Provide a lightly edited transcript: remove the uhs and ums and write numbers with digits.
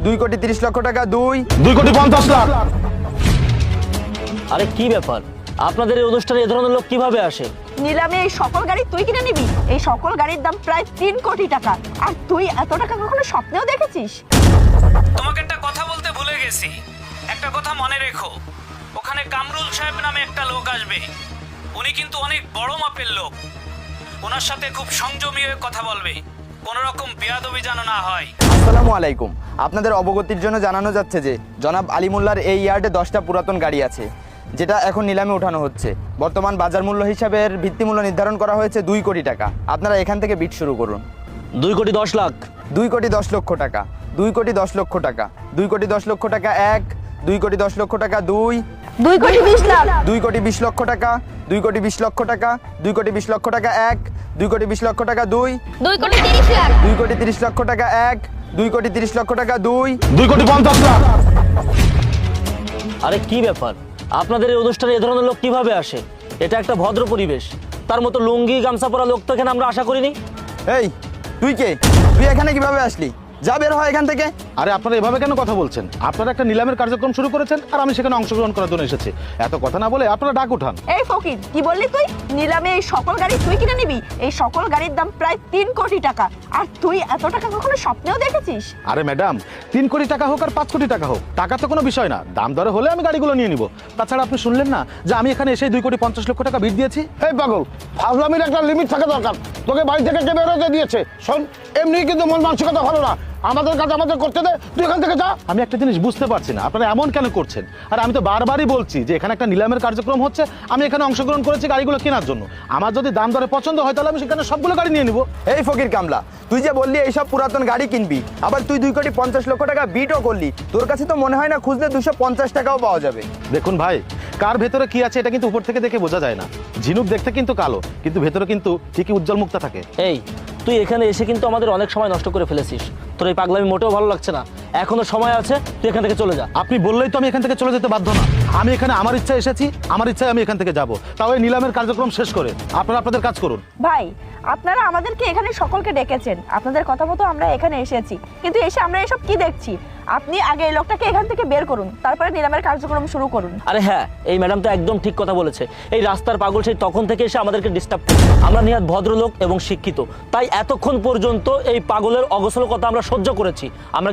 2,30,00,000 টাকা 2,50,00,000। আরে কি ব্যাপার, আপনাদের এই অনুষ্ঠানে এ ধরনের লোক কিভাবে আসে? নিলামে এই সকল গাড়ি তুই কিনে নিবি? এই সকল গাড়ির দাম প্রায় 3 কোটি টাকা। আর তুই এত টাকা কখনো স্বপ্নেও দেখেছিস? তোমাকে একটা কথা বলতে ভুলে গেছি। একটা কথা মনে রেখো, ওখানে কামরুল সাহেব নামে একটা লোক আসবে। উনি কিন্তু অনেক বড় মাপের লোক। ওনার সাথে খুব সংযমী হয়ে কথা বলবে, কোনো রকম বেয়াদবি যেন না হয়। আসসালামু আলাইকুম। আপনাদের অবগতির জন্য জানানো যাচ্ছে যে জনাব আলিমুল্লাহর এই ইয়ার্ডে 10টা পুরাতন গাড়ি আছে, যেটা এখন নিলামে উঠানো হচ্ছে। বর্তমান বাজার মূল্য হিসাবে এর ভিত্তিমূল্য নির্ধারণ করা হয়েছে 2 কোটি টাকা। আপনারা এখান থেকে বিট শুরু করুন। 2,10,00,000। 2,10,00,000 টাকা, 2,10,00,000 টাকা, 2,10,00,000 টাকা 1, 2,10,00,000 টাকা 2, 2,20,00,000। 2,20,00,000 টাকা, 2,20,00,000 টাকা, 2,20,00,000 টাকা 1, 2,20,00,000 টাকা 2, 2,30,00,000। 2,30,00,000 টাকা 1, 2,30,00,000 টাকা 2, 2,50,00,000। আরে কি ব্যাপার, আপনাদের এই অনুষ্ঠানে এ ধরনের লোক কিভাবে আসে? এটা একটা ভদ্র পরিবেশ, তার মতো লুঙ্গি গামছা পরা লোক তো এখানে আমরা আশা করিনি। এই তুই কে? তুই এখানে কিভাবে আসলি? যা বের হয় এখান থেকে। আরে আপনারা এভাবে কেন কথা বলছেন? আপনারা একটা নিলামের কার্যক্রম শুরু করেছেন আর আমি সেখানে অংশগ্রহণ করার জন্য এসেছি। এত কথা না বলে আপনারা ডাক উঠান। এই ফকির, কি বললি তুই? নিলামে এই সকল গাড়ি তুই কিনে নিবি? এই সকল গাড়ির দাম প্রায় 3 কোটি টাকা। আর তুই এত টাকা কখনো স্বপ্নেও দেখেছিস? আরে ম্যাডাম, 3 কোটি টাকা হোক আর 5 কোটি টাকা হোক, টাকা তো কোনো বিষয় না। দাম দরে হলে আমি গাড়িগুলো নিয়ে নিব। তাছাড়া আপনি শুনলেন না যে আমি এখানে এসে 2,50,00,000 টাকা বিট দিয়েছি? এই পাগল, ফাজলামির একটা লিমিট থাকা দরকার। তোকে বাড়ি থেকে কে বেরোতে দিয়েছে? শোন, এমনি কিন্তু মন মানসিকতা ভালো না। আমাদের কাজ আমাদের করতে দে, তুই এখান থেকে যা। আমি একটা জিনিস বুঝতে পারছি না, আপনারা এমন কেন করছেন? আর আমি তো বারবারই বলছি যে এখানে একটা নিলামের কার্যক্রম হচ্ছে, আমি এখানে অংশগ্রহণ করেছি গাড়িগুলো কেনার জন্য। আমার যদি দাম দরে পছন্দ হয় তাহলে আমি সেখানে সবগুলো গাড়ি নিয়ে নিব। এই ফকির কামলা, তুই যে বললি এইসব পুরাতন গাড়ি কিনবি, আবার তুই 2,50,00,000 টাকা বিটও করলি। তোর কাছে তো মনে হয় না খুঁজলে 250 টাকাও পাওয়া যাবে। দেখুন ভাই, কার ভেতরে কি আছে এটা কিন্তু উপর থেকে দেখে বোঝা যায় না। ঝিনুক দেখতে কিন্তু কালো, কিন্তু ভেতরে কিন্তু ঠিকই উজ্জ্বল মুক্তা থাকে। এই তুই এখানে এসে কিন্তু আমাদের অনেক সময় নষ্ট করে ফেলেছিস। তোর এই পাগলামি মোটেও ভালো লাগছে না। এখনো সময় আছে, তুই এখান থেকে চলে যা। আপনি বললেই তো আমি এখান থেকে চলে যেতে বাধ্য না। আমি এখানে আমার ইচ্ছা এসেছি, আমার ইচ্ছায় আমি এখান থেকে যাব। তাও এই নিলামের কার্যক্রম শেষ করে আপনারা আপনাদের কাজ করুন। ভাই, আপনারা আমাদেরকে এখানে সকলকে ডেকেছেন, আপনাদের কথা মতো আমরা এখানে এসেছি, কিন্তু এসে আমরা এসব কি দেখছি? আপনি আগে এই লোকটাকে এখান থেকে বের করুন, তারপরে নিলামের কার্যক্রম শুরু করুন। আরে হ্যাঁ, এই ম্যাডাম তো একদম ঠিক কথা বলেছে। এই রাস্তার পাগল সেই তখন থেকে এসে আমাদেরকে ডিস্টার্ব করছে। আমরা নিহাত ভদ্রলোক এবং শিক্ষিত, তাই এতক্ষণ পর্যন্ত এই পাগলের অগোছল কথা আমরা সহ্য করেছি। আমরা